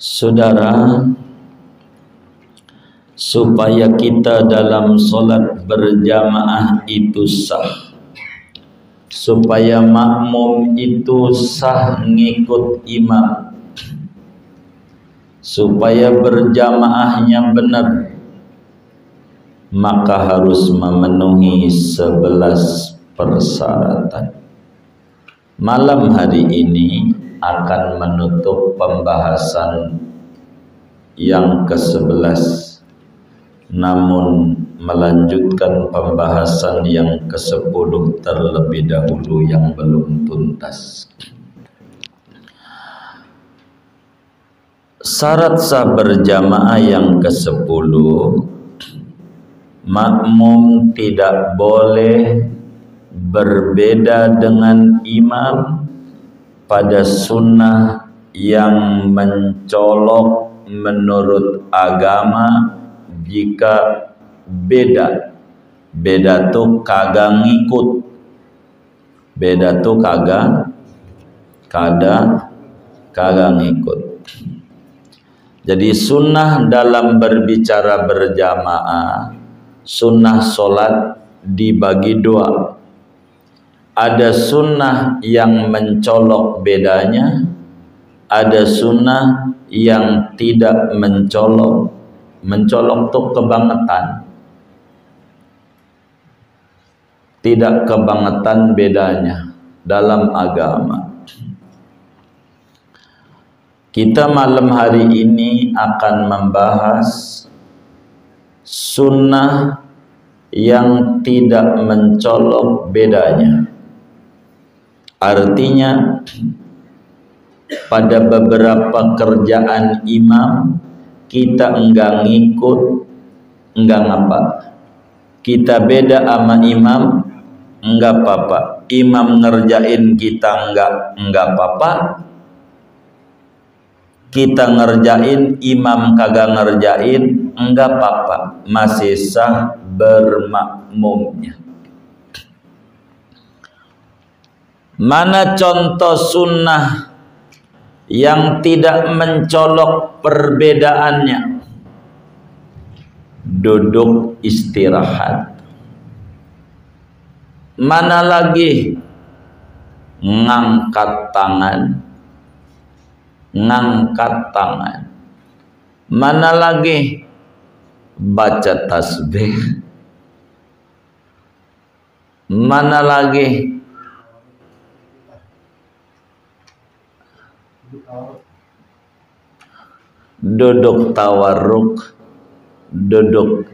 Saudara, supaya kita dalam solat berjamaah itu sah, supaya makmum itu sah ngikut imam, supaya berjamaahnya benar, maka harus memenuhi 11 persyaratan. Malam hari ini akan menutup pembahasan yang ke-11, namun melanjutkan pembahasan yang ke-10 terlebih dahulu yang belum tuntas. Syarat sah berjamaah yang ke-10, makmum tidak boleh berbeda dengan imam pada sunnah yang mencolok menurut agama. Jika beda tuh kagak ngikut, beda tuh kagak ngikut. Jadi sunnah dalam berbicara berjamaah, sunnah solat dibagi dua. Ada sunnah yang mencolok bedanya, ada sunnah yang tidak mencolok. Mencolok tuh kebangetan, tidak kebangetan bedanya dalam agama. Kita malam hari ini akan membahas sunnah yang tidak mencolok bedanya. Artinya pada beberapa kerjaan imam kita enggak ngikut, enggak ngapa. Kita beda sama imam, enggak apa-apa. Imam ngerjain kita enggak apa-apa. Kita ngerjain, imam kagak ngerjain, enggak apa-apa. Masih sah bermakmumnya. Mana contoh sunnah yang tidak mencolok perbedaannya? Duduk istirahat. Mana lagi ngangkat tangan? Ngangkat tangan. Mana lagi baca tasbih? Mana lagi duduk tawarruk, duduk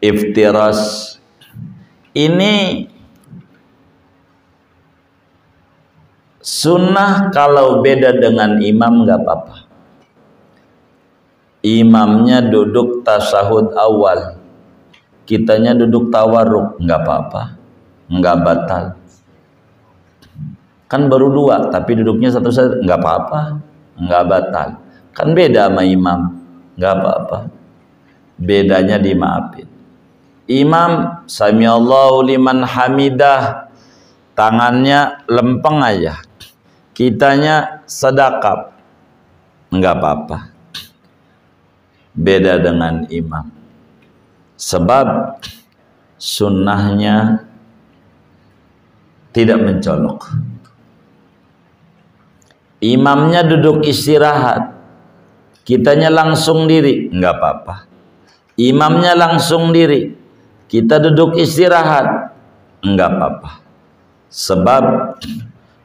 iftiras. Ini sunnah kalau beda dengan imam nggak apa-apa. Imamnya duduk tasyahud awal, kitanya duduk tawarruk, nggak apa-apa, nggak batal. Kan baru dua, tapi duduknya satu saja, nggak apa-apa, nggak batal. Kan beda sama imam, nggak apa-apa. Bedanya dimaafin. Imam samiallahu liman hamidah, tangannya lempeng aja, kitanya sedekap, nggak apa-apa. Beda dengan imam, sebab sunnahnya tidak mencolok. Imamnya duduk istirahat, kitanya langsung diri, nggak apa-apa. Imamnya langsung diri, kita duduk istirahat, nggak apa-apa. Sebab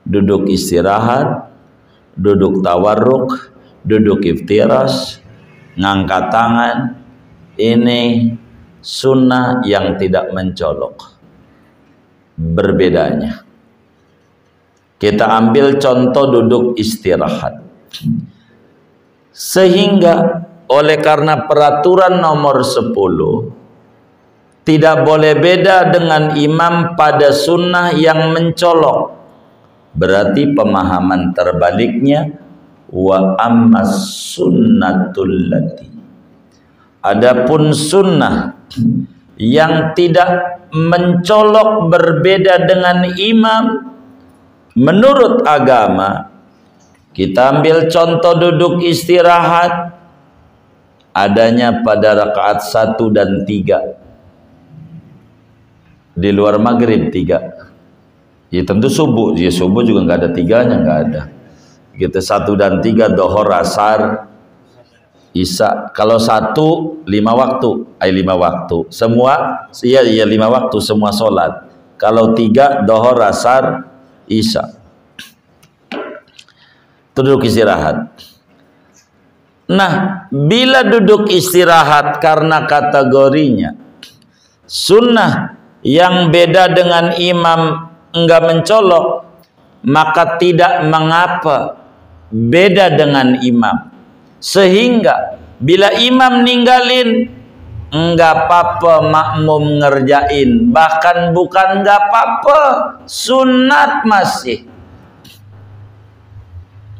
duduk istirahat, duduk tawarruk, duduk iftiras, ngangkat tangan, ini sunnah yang tidak mencolok. Berbedanya, kita ambil contoh duduk istirahat. Sehingga oleh karena peraturan nomor 10 tidak boleh beda dengan imam pada sunnah yang mencolok. Berarti pemahaman terbaliknya, wa ammas sunnatul lati, adapun sunnah yang tidak mencolok berbeda dengan imam menurut agama, Kita ambil contoh duduk istirahat adanya pada rakaat 1 dan 3. Di luar maghrib 3. Ya tentu subuh. Ya subuh juga nggak ada 3-nya, nggak ada. Gitu 1 dan 3 dohor, asar, isya. Kalau 1 5 waktu, 5 waktu. Semua iya 5 waktu semua sholat. Kalau 3 dohor, asar, isya. Duduk istirahat. Nah, bila duduk istirahat karena kategorinya sunnah yang beda dengan imam enggak mencolok, maka tidak mengapa beda dengan imam. Sehingga bila imam ninggalin, enggak apa-apa makmum ngerjain. Bahkan bukan enggak apa-apa, sunat masih.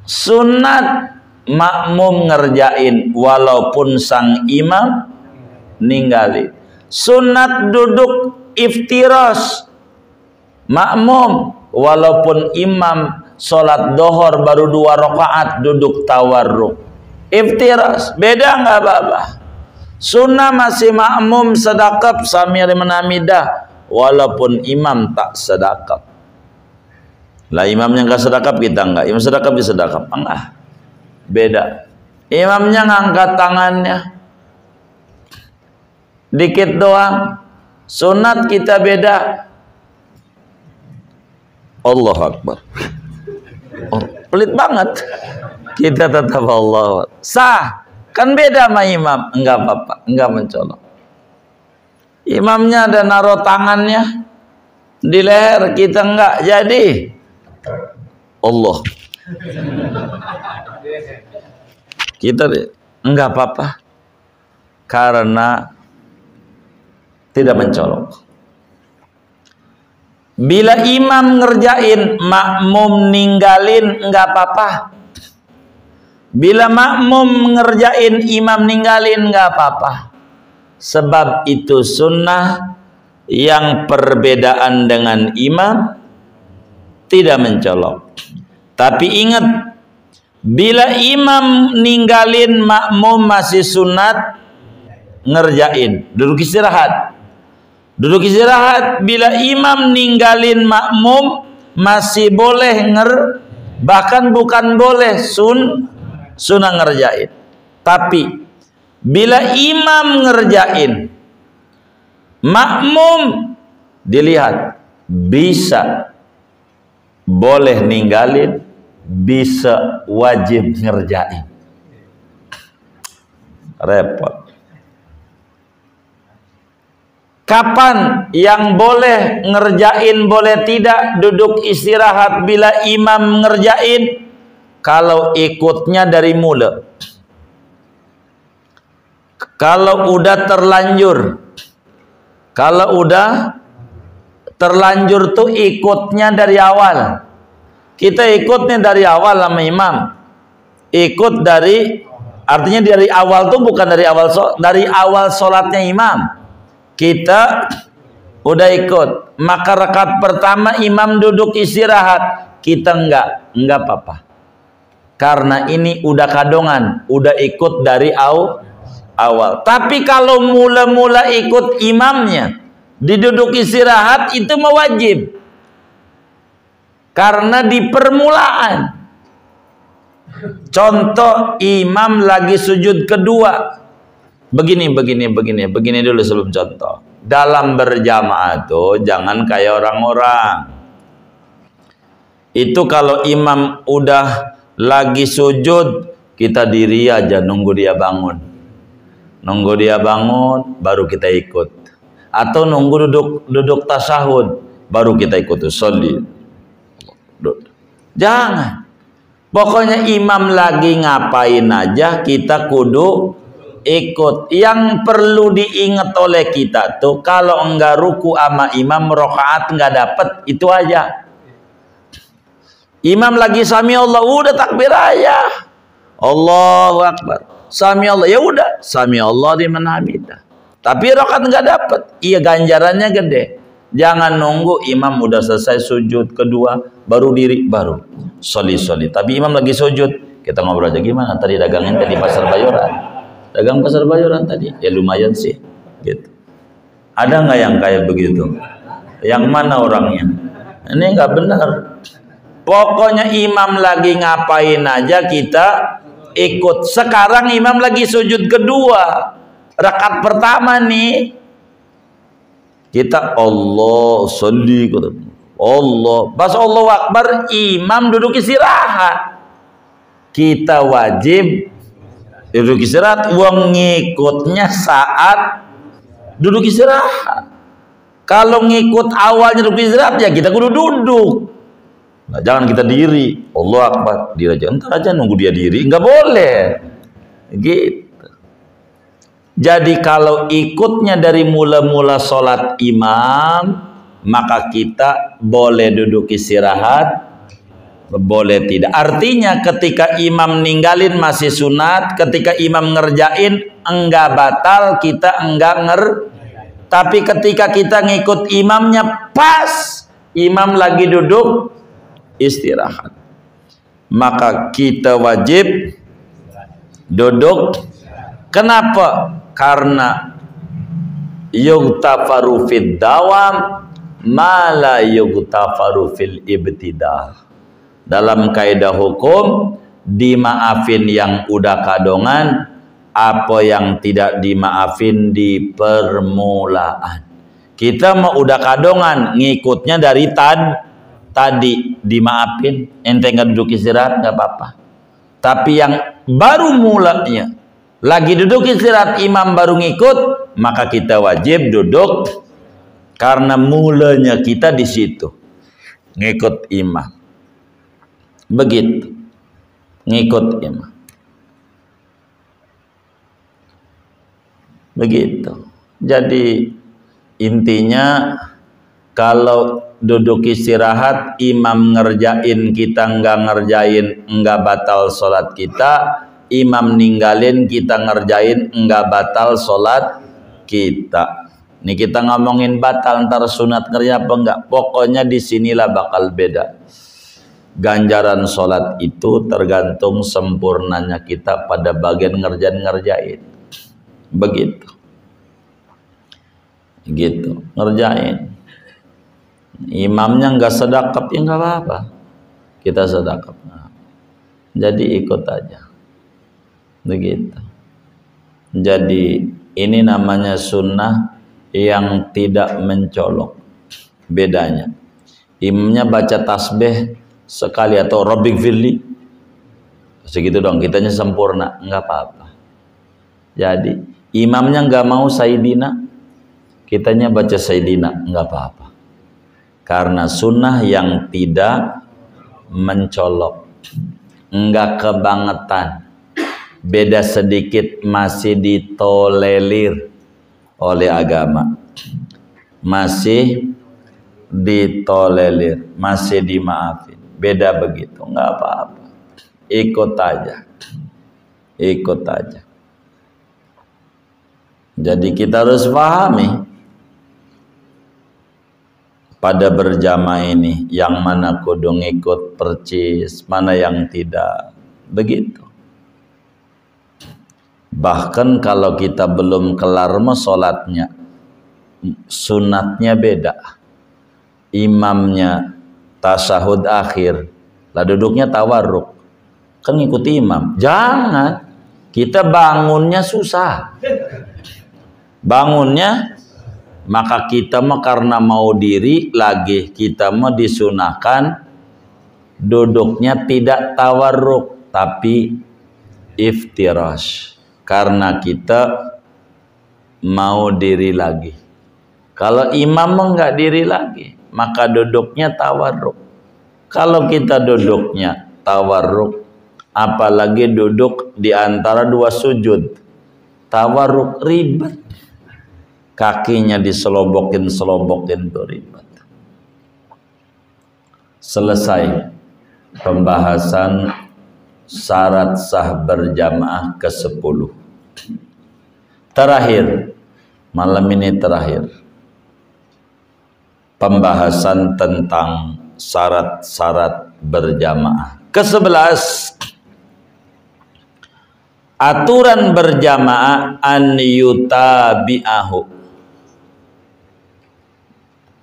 Sunat makmum ngerjain walaupun sang imam ninggalin. Sunat duduk iftiras makmum walaupun imam sholat dohor baru 2 rakaat duduk tawarruk. Iftiras beda nggak apa-apa. Sunnah masih makmum sedekap sambil menamidah walaupun imam tak sedekap. Lah imamnya nggak sedekap, kita nggak. Imam sedekap dia sedekap, enggak. Beda. Imamnya ngangkat tangannya dikit doang. Sunat kita beda. Allahu Akbar. Oh, pelit banget. Kita tetap Allah. Sah. Kan beda sama imam. Enggak apa-apa, enggak mencolok. Imamnya ada naruh tangannya di leher, kita enggak. Jadi Allah. Kita enggak apa-apa karena tidak mencolok. Bila imam ngerjain, makmum ninggalin, enggak apa-apa. Bila makmum ngerjain, imam ninggalin, enggak apa-apa. Sebab itu sunnah yang perbedaan dengan imam tidak mencolok. Tapi ingat, bila imam ninggalin, makmum masih sunat ngerjain. Duduk istirahat. Duduk istirahat. Bila imam ninggalin, makmum masih boleh bahkan bukan boleh, sunnah ngerjain. Tapi bila imam ngerjain, makmum dilihat bisa boleh ninggalin, bisa wajib ngerjain. Repot. Kapan yang boleh ngerjain, boleh tidak duduk istirahat bila imam ngerjain? Kalau ikutnya dari mula. Kalau udah terlanjur. Kalau udah terlanjur tuh ikutnya dari awal. Kita ikutnya dari awal sama imam. Ikut dari, artinya dari awal tuh bukan dari awal sholatnya imam. Kita udah ikut. Maka rakaat pertama imam duduk istirahat, kita enggak apa-apa. Karena ini udah kadongan, udah ikut dari awal. Tapi kalau mula-mula ikut imamnya, diduduk istirahat, itu mewajib. Karena di permulaan. Contoh, imam lagi sujud kedua. Begini dulu sebelum contoh. Dalam berjamaah tuh jangan kayak orang-orang. Itu kalau imam udah lagi sujud, kita diri aja nunggu dia bangun. Nunggu dia bangun baru kita ikut. Atau nunggu duduk tasyahud baru kita ikut sholli. Jangan. Pokoknya imam lagi ngapain aja kita kudu ikut. Yang perlu diingat oleh kita tuh, kalau enggak ruku sama imam, rakaat enggak dapet, itu aja. Imam lagi sami Allah, udah takbir aja. Allahu Akbar. Sami Allah, ya udah, sami Allah liman hamidah. Tapi rakaat enggak dapet. Iya, ganjarannya gede. Jangan nunggu imam udah selesai sujud kedua baru diri baru soli. Tapi imam lagi sujud, kita ngobrol aja gimana tadi dagangnya tadi pasar Bayoran. Dagang pasar Bayoran tadi. Ya lumayan sih gitu. Ada nggak yang kayak begitu? Yang mana orangnya? Ini nggak benar. Pokoknya imam lagi ngapain aja kita ikut. Sekarang imam lagi sujud kedua. Rakaat pertama nih. Kita Allah sholli Allah. Pas Allahu Akbar imam duduk istirahat. Kita wajib duduk istirahat. Wong ngikutnya saat duduk istirahat. Kalau ngikut awalnya duduk istirahat ya kita kudu duduk. Nah, jangan kita diri. Allah Akbar, diri aja. Entar aja nunggu dia diri, enggak boleh. Gitu. Jadi kalau ikutnya dari mula-mula sholat imam, maka kita boleh duduk istirahat, boleh tidak. Artinya ketika imam ninggalin masih sunat, ketika imam ngerjain enggak batal, kita enggak tapi ketika kita ngikut imamnya pas imam lagi duduk istirahat, maka kita wajib duduk. Kenapa? Karena yughtafaru fid dawam ma la yughtafaru fil ibtidah. Dalam kaidah hukum dimaafin yang udah kadongan, apa yang tidak dimaafin di permulaan. Kita mau udah kadongan ngikutnya dari tadi dimaafin, ente nggak duduk istirahat nggak apa-apa. Tapi yang baru mulanya lagi duduk istirahat imam baru ngikut, maka kita wajib duduk karena mulanya kita di situ ngikut imam. Begitu ngikut imam. Begitu. Jadi intinya kalau duduk istirahat imam ngerjain kita nggak ngerjain nggak batal sholat kita. Imam ninggalin kita ngerjain enggak batal sholat kita. Ini kita ngomongin batal ntar sunat kerja apa enggak. Pokoknya disinilah bakal beda. Ganjaran sholat itu tergantung sempurnanya kita pada bagian ngerjain. Begitu. Gitu. Ngerjain. Imamnya enggak sedekap ya enggak apa-apa. Kita sedekap. Nah, jadi ikut aja. Begitu. Jadi ini namanya sunnah yang tidak mencolok. Bedanya imamnya baca tasbih sekali atau Rabbik firli segitu dong, kitanya sempurna, enggak apa-apa. Jadi imamnya enggak mau Sayyidina, kitanya baca Sayyidina, enggak apa-apa. Karena sunnah yang tidak mencolok, enggak kebangetan. Beda sedikit masih ditolerir oleh agama, masih ditolerir, masih dimaafin. Beda begitu, nggak apa-apa. Ikut aja. Jadi kita harus pahami pada berjamaah ini yang mana kudu ngikut percis, mana yang tidak. Begitu. Bahkan kalau kita belum kelar sholatnya, sunatnya beda. Imamnya tasyahud akhir, lah duduknya tawarruk, kan ngikuti imam. Jangan, kita bangunnya susah. Bangunnya, maka kita mah karena mau diri lagi, kita mah disunahkan duduknya tidak tawarruk, tapi iftirash. Karena kita mau diri lagi. Kalau imam enggak diri lagi, maka duduknya tawarruk. Kalau kita duduknya tawarruk, apalagi duduk di antara dua sujud, tawarruk ribet. Kakinya diselobokin tuh ribet. Selesai pembahasan syarat sah berjamaah ke-10. Terakhir, malam ini terakhir. pembahasan tentang syarat-syarat berjamaah. Ke-11, aturan berjamaah an yutabi'ahu.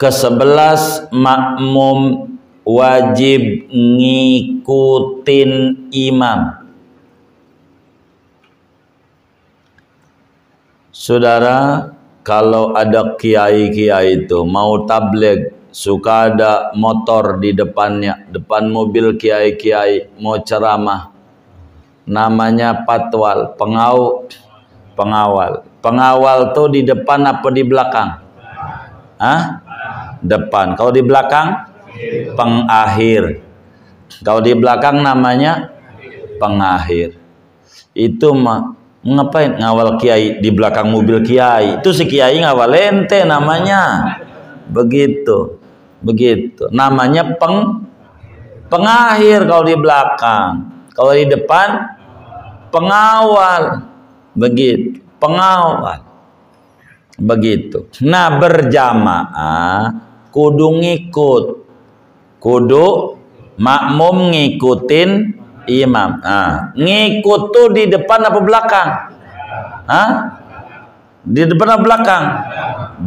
Ke-11, makmum wajib ngikutin imam. Saudara, kalau ada kiai-kiai itu mau tabligh, suka ada motor di depannya, depan mobil kiai-kiai mau ceramah, namanya patwal, pengawal. Pengawal tuh di depan apa di belakang? Hah? Depan. Kalau di belakang? Pengakhir. Kalau di belakang namanya pengakhir. Itu mah ngapain ngawal kiai di belakang mobil kiai? Itu si kiai ngawal ente namanya. Begitu. Namanya pengakhir kalau di belakang. Kalau di depan pengawal. Begitu. Pengawal. Begitu. Nah, berjamaah kudu ngikut. Kudu makmum ngikutin imam. Nah, ngikut tuh di depan apa belakang? Hah? Di depan apa belakang?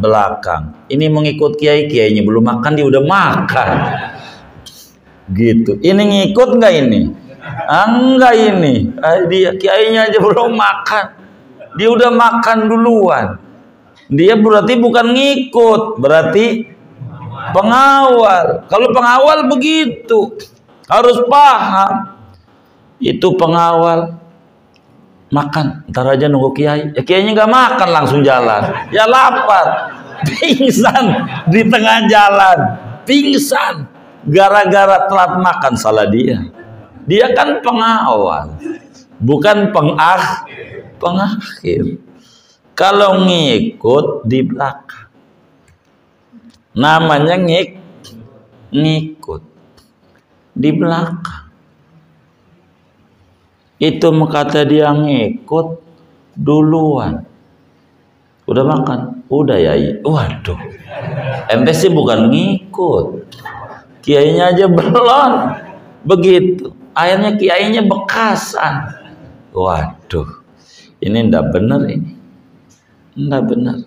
Belakang. Ini mengikut kiainya belum makan, dia udah makan. Gitu. Ini ngikut nggak ini? Enggak ini. Dia kiainya aja belum makan. Dia udah makan duluan. Dia berarti bukan ngikut, berarti pengawal. Kalau pengawal begitu, harus paham. Itu pengawal makan, ntar aja nunggu kiai. Ya kiainya nggak makan, langsung jalan. Ya lapar, pingsan di tengah jalan, pingsan gara-gara telat makan. Salah dia. Dia kan pengawal, bukan pengakhir. Kalau ngikut di belakang, namanya ngikut di belakang. Itu kata dia ngikut duluan. Udah makan? Udah ya. Waduh, ente sih bukan ngikut, kiainya aja belum. Begitu. Akhirnya kiainya bekasan. Waduh, ini ndak bener ini. Ndak benar.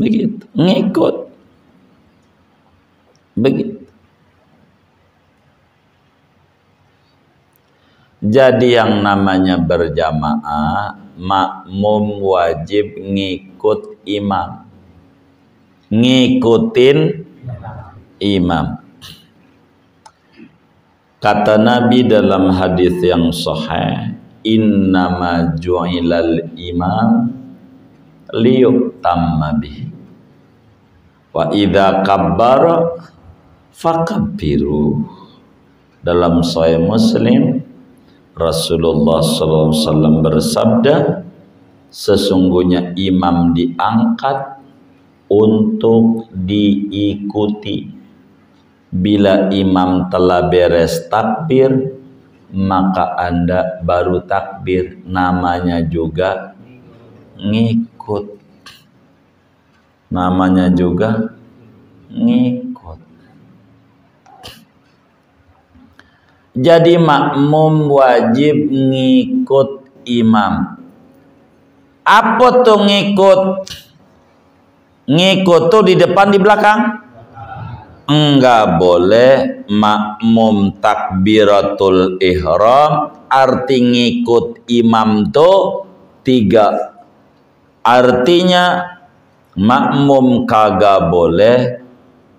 Begitu. Ngikut. Begitu. Jadi yang namanya berjamaah, makmum wajib ngikut imam. Ngikutin imam. Kata Nabi dalam hadis yang sahih, innama ju'ilal imam liyutamma bih wa idza kabbara fakabbiru. Dalam Sahih Muslim, Rasulullah SAW bersabda, sesungguhnya imam diangkat untuk diikuti. Bila imam telah beres takbir, maka Anda baru takbir. Namanya juga ngikut. Namanya juga ngikut. Jadi makmum wajib ngikut imam. Apa tuh ngikut? Ngikut tuh di depan di belakang? Enggak boleh makmum takbiratul ihram. Arti ngikut imam tuh 3. Artinya makmum kagak boleh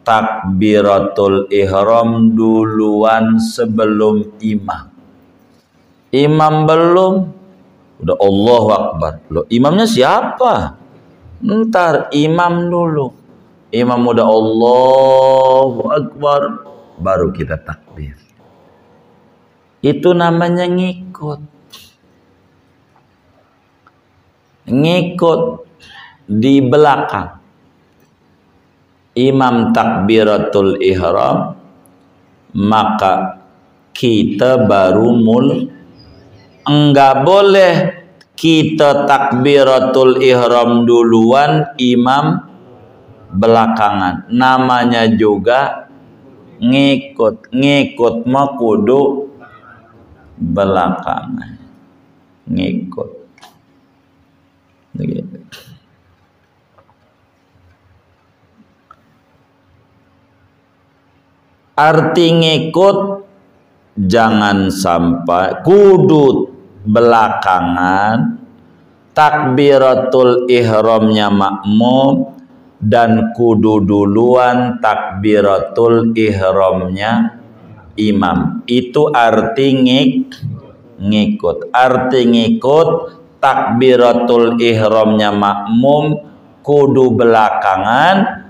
takbiratul ihram duluan sebelum imam. Imam belum, udah Allahu Akbar. Loh, imamnya siapa? Ntar imam dulu. Imam udah Allahu Akbar, baru kita takbir. Itu namanya ngikut. Ngikut di belakang. Imam takbiratul ihram, maka kita baru enggak boleh kita takbiratul ihram duluan, imam belakangan. Namanya juga ngikut. Ngikut mah kudu belakangan. Ngikut. Begitu. Arti ngikut jangan sampai kudu belakangan, takbiratul ihramnya makmum dan kudu duluan takbiratul ihramnya imam. Itu arti ngikut. Arti ngikut takbiratul ihramnya makmum kudu belakangan,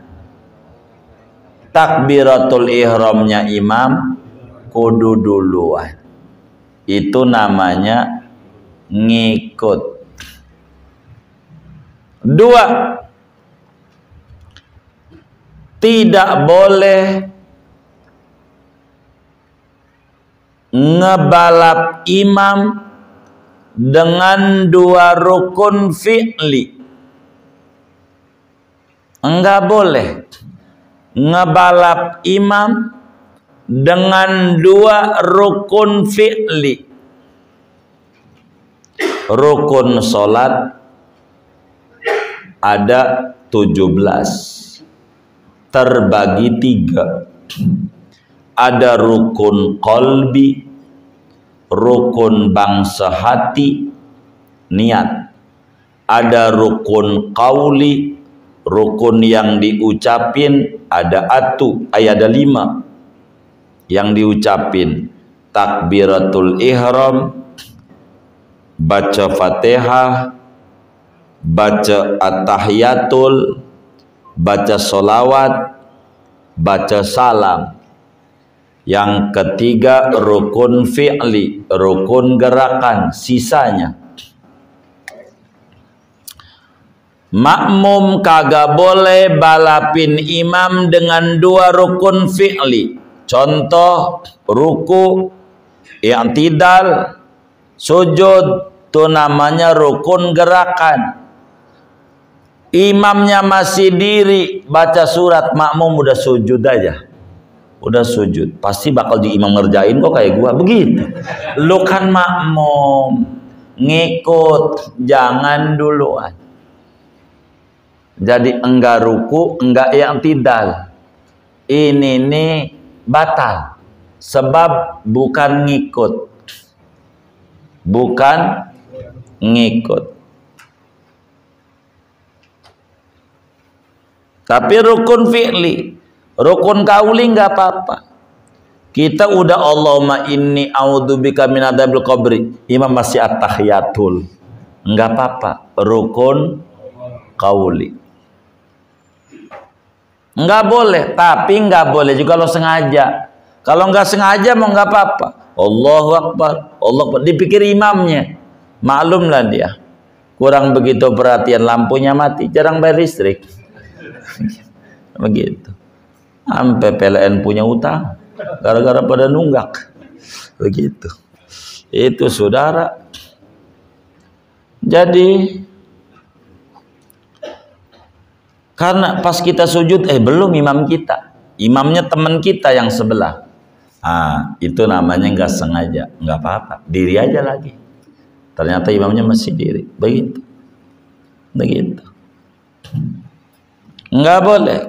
takbiratul ihramnya imam kudu duluan. Itu namanya ngikut. Dua, tidak boleh ngebalap imam dengan dua rukun fi'li. Enggak boleh ngebalap imam dengan dua rukun fi'li. Rukun solat ada 17, terbagi 3. Ada rukun qalbi, rukun bangsa hati, niat. Ada rukun qauli, rukun yang diucapin, ada ada 5 yang diucapin. Takbiratul ihram, baca Fatihah, baca at-tahiyatul, baca solawat, baca salam. Yang ketiga rukun fi'li, rukun gerakan, sisanya. Makmum kagak boleh balapin imam dengan dua rukun fi'li. Contoh ruku, i'tidal, sujud, itu namanya rukun gerakan. Imamnya masih diri baca surat, makmum udah sujud aja. Udah sujud, pasti bakal di imam ngerjain kok kayak gua begitu. Lu kan makmum, ngikut, jangan duluan. Jadi enggak ruku, enggak i'tidal. Ini nih batal. Sebab bukan ngikut. Bukan ngikut. Tapi rukun fi'li, rukun kauli enggak apa-apa. Kita udah Allahumma inni a'udzubika min adzabil qabri, imam masih at-tahiyatul, enggak apa-apa. Rukun kauli enggak boleh, tapi enggak boleh juga kalau sengaja. Kalau enggak sengaja mau enggak apa-apa. Allahu Akbar, Allah Akbar, dipikir imamnya. Maklumlah dia kurang begitu perhatian, lampunya mati, jarang bayar listrik. Begitu. Sampai PLN punya utang gara-gara pada nunggak. Begitu. Itu saudara. Jadi karena pas kita sujud, belum imam kita, imamnya teman kita yang sebelah. Itu namanya nggak sengaja, nggak apa-apa, diri aja lagi. Ternyata imamnya masih diri, begitu, begitu. Nggak boleh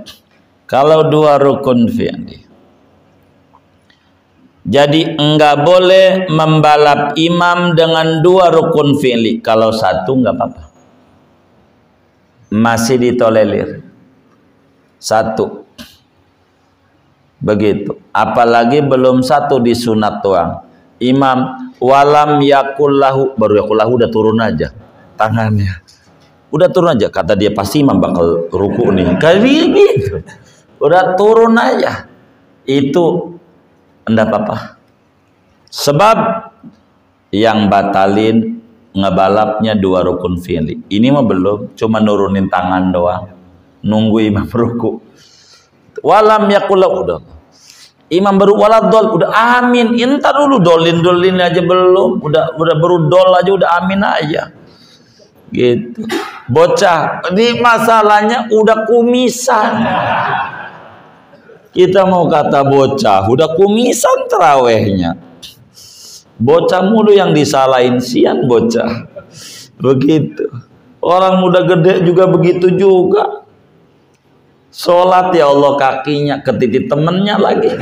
kalau dua rukun fi'li. Jadi nggak boleh membalap imam dengan dua rukun fi'li. Kalau satu nggak apa-apa, masih ditolerir. Satu, begitu. Apalagi belum satu di sunat doang. Imam walam yakullahu, baru yakullahu udah turun aja tangannya, udah turun aja. Kata dia pasti imam bakal ruku nih, kayak gitu. Udah turun aja, itu enggak apa-apa. Sebab yang batalin ngebalapnya dua rukun fi'li. Ini mah belum, cuma nurunin tangan doang, nunggu imam ruku. Walam yakullahu, udah imam baru waladol, udah amin. Entar dulu dolin aja belum, udah baru dol aja udah amin aja gitu. Bocah, ini masalahnya udah kumisan. Kita mau kata bocah, udah kumisan terawihnya. Bocah mulu yang disalahin, sian bocah. Begitu. Orang muda gede juga begitu juga. Sholat ya Allah kakinya ke titik temennya lagi.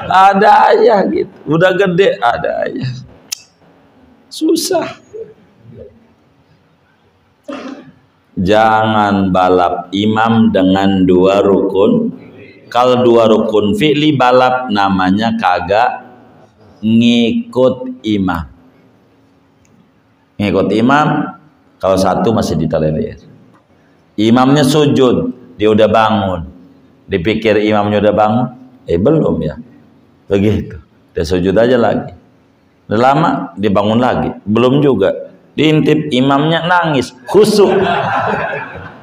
Ada aja gitu. Udah gede ada aja. Susah. Jangan balap imam dengan 2 rukun. Kalau 2 rukun fi'li balap namanya kagak ngikut imam. Ngikut imam kalau 1 masih ditolerir. Imamnya sujud, dia udah bangun. Dipikir imamnya udah bangun, belum ya. Begitu. Dia sujud aja lagi. Udah lama dia bangun lagi, belum juga. Diintip imamnya nangis, khusuk.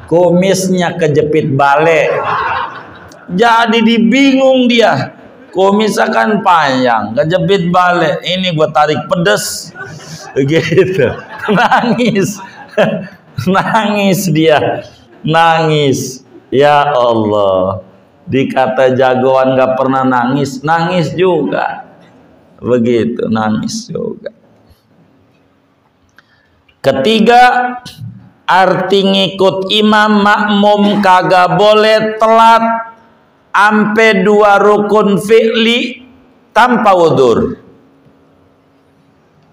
Kumisnya kejepit balik. Jadi dibingung dia. Kumisnya kan panjang, kejepit balik. Ini gua tarik pedes. Begitu. Nangis. Nangis dia. Nangis. Ya Allah. Dikata jagoan gak pernah nangis, nangis juga. Begitu, nangis juga. Ketiga, arti ngikut imam makmum kagak boleh telat ampe 2 rukun fi'li tanpa udzur.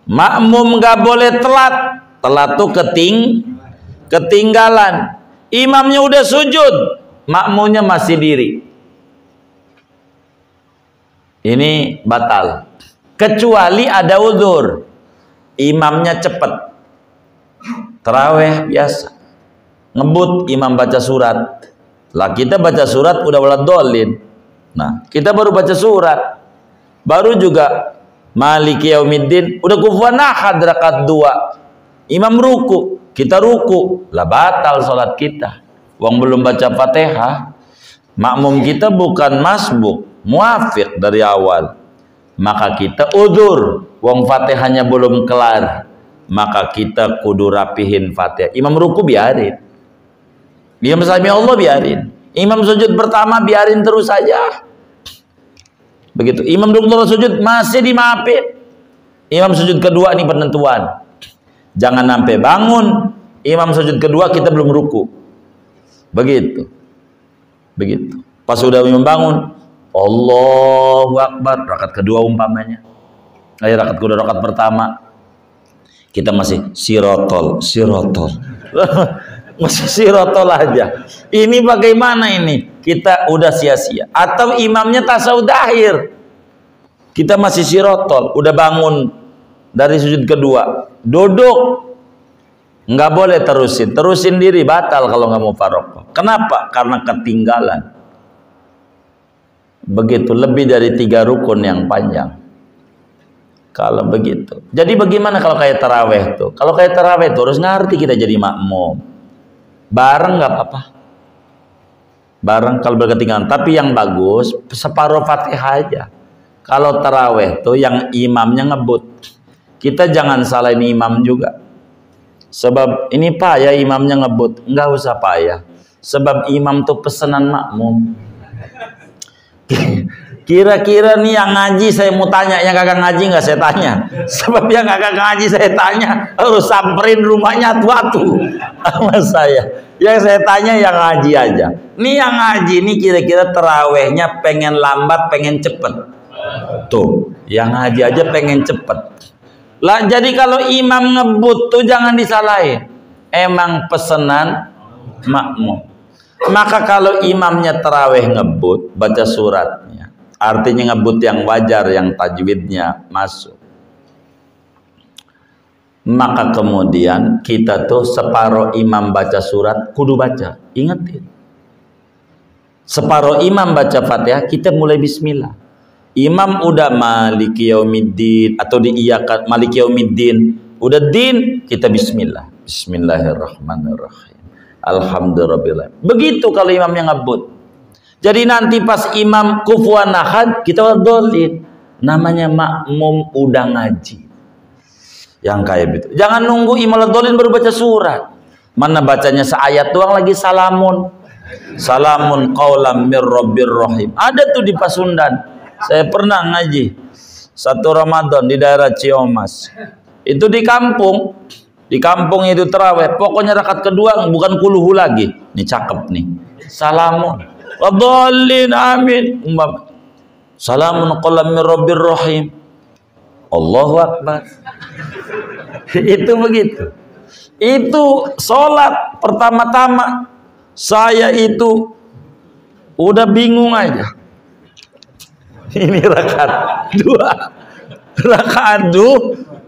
Makmum gak boleh telat. Telat tuh ketinggalan. Imamnya udah sujud, makmumnya masih diri. Ini batal. Kecuali ada udzur. Imamnya cepet. Taraweh biasa, ngebut imam baca surat. Lah kita baca surat udah waladhdallin. Nah, kita baru baca surat. Baru juga Maliki Yaumiddin udah kufuwan ahad rakaat 2. Imam ruku, kita ruku. Lah batal salat kita. Wong belum baca Fatihah. Makmum kita bukan masbuk, muafiq dari awal. Maka kita udzur, wong Fatihahnya belum kelar. Maka kita kudu rapihin Fatihah. Imam ruku biarin. Imam sami Allah biarin. Imam sujud pertama biarin terus saja. Begitu. Imam duduk sujud masih dimaafin. Imam sujud kedua ini penentuan. Jangan sampai bangun imam sujud kedua kita belum ruku. Begitu. Begitu. Pas sudah imam bangun, Allahu Akbar, rakaat kedua umpamanya. Rakaat kedua, rakaat pertama kita masih sirotol. Masih sirotol aja. Ini bagaimana ini? Kita udah sia-sia. Atau imamnya tasawuf akhir, kita masih sirotol. Udah bangun dari sujud kedua, duduk, nggak boleh terusin diri, batal kalau nggak mau faraqah. Kenapa? Karena ketinggalan. Begitu, lebih dari 3 rukun yang panjang. Kalau begitu, jadi bagaimana kalau kayak taraweh tuh? Kalau kayak taraweh tuh harus ngerti kita jadi makmum. Bareng nggak apa-apa. Bareng kalau berketinggalan. Tapi yang bagus separuh Fatihah aja. Kalau taraweh tuh yang imamnya ngebut. Kita jangan salahin imam juga. Sebab ini payah imamnya ngebut. Nggak usah payah. Sebab imam tuh pesanan makmum. Kira-kira nih yang ngaji saya mau tanya, yang kagak ngaji nggak saya tanya. Sebab yang kagak ngaji saya tanya, harus samperin rumahnya tuatu sama saya. Yang saya tanya yang ngaji aja. Nih yang ngaji nih kira-kira terawihnya pengen lambat, pengen cepet. Tuh, yang ngaji aja pengen cepet. Lah jadi kalau imam ngebut tuh jangan disalahin. Emang pesanan makmum. Maka kalau imamnya tarawih ngebut, baca suratnya. Artinya ngebut yang wajar, yang tajwidnya masuk. Maka kemudian kita tuh separuh imam baca surat, kudu baca. Ingetin. Separuh imam baca Fatihah, kita mulai bismillah. Imam udah Maliki Yaumiddin atau diiyakan Maliki Yaumiddin, udah din, kita bismillah. Bismillahirrahmanirrahim. Alhamdulillah. Begitu kalau imamnya ngebut. Jadi nanti pas imam kufuwan ahad kita waladhdallin. Namanya makmum udah ngaji. Yang kayak gitu. Jangan nunggu imam waladhdallin baru baca surat. Mana bacanya seayat doang lagi salamun. Salamun qaulam mir rabbir rahim. Ada tuh di Pasundan. Saya pernah ngaji satu Ramadan di daerah Ciomas. Itu di kampung. Di kampung itu terawih. Pokoknya rakaat kedua bukan kuluhu lagi. Nih cakep nih. Salamun. Wadhalin amin. Salamun qaulam mir rabbir rahim. Allahu Akbar. Itu begitu. Itu sholat pertama-tama saya itu udah bingung aja. Ini rakaat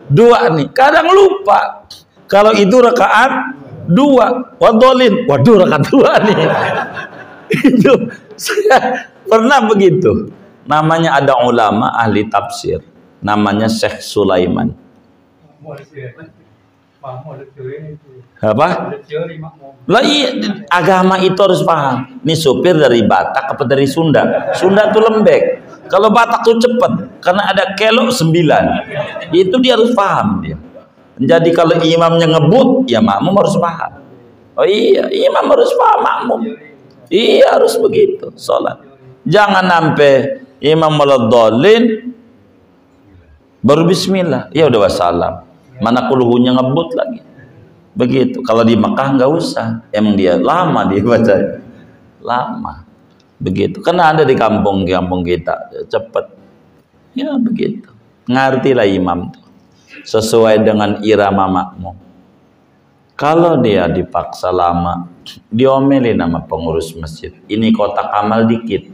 dua nih. Kadang lupa kalau itu rakaat 2. Wadolin, waduh rakaat 2 nih. Itu saya pernah begitu. Namanya ada ulama ahli tafsir. Namanya Syekh Sulaiman. Apa? Lah iya, agama itu harus paham. Ini supir dari Batak apa dari Sunda? Sunda tuh lembek. Kalau Batak tuh cepet, karena ada kelok 9. Itu dia harus paham dia. Jadi kalau imamnya ngebut, ya makmum harus paham. Oh iya, imam harus paham makmum. Iya harus begitu sholat. Jangan sampai imam maladhalin baru bismillah, ya udah wassalam. Mana kuluhunya ngebut lagi. Begitu. Kalau di Mekah nggak usah. Emang dia lama dia baca. Lama. Begitu. Karena ada di kampung kita cepet. Ya begitu. Ngertilah imam tuh. Sesuai dengan irama makmum. Kalau dia dipaksa lama, diomelin sama pengurus masjid. Ini kotak amal dikit.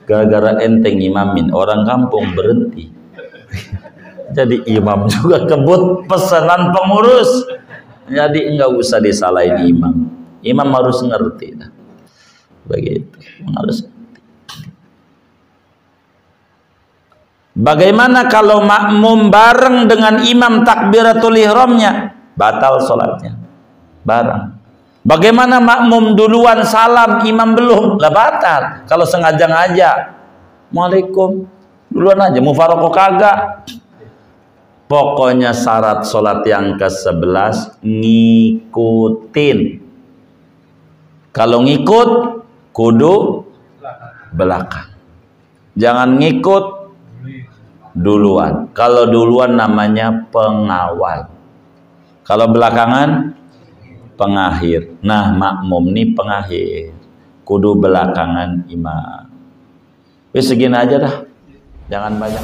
Gara-gara enteng imamin, orang kampung berhenti. Jadi imam juga kebut pesanan pengurus. Jadi enggak usah disalahin imam. Imam harus ngerti. Begitu. Harus ngerti. Bagaimana kalau makmum bareng dengan imam takbiratul ihramnya? Batal sholatnya. Bareng. Bagaimana makmum duluan salam, imam belum? Lah batal. Kalau sengaja ngajak. Waalaikum. Duluan aja. Mufarokoh kagak. Pokoknya syarat sholat yang ke-11 ngikutin. Kalau ngikut kudu belakang. Jangan ngikut duluan. Kalau duluan namanya pengawal. Kalau belakangan pengakhir. Nah makmum nih pengakhir. Kudu belakangan imam. Wis segini aja dah. Jangan banyak.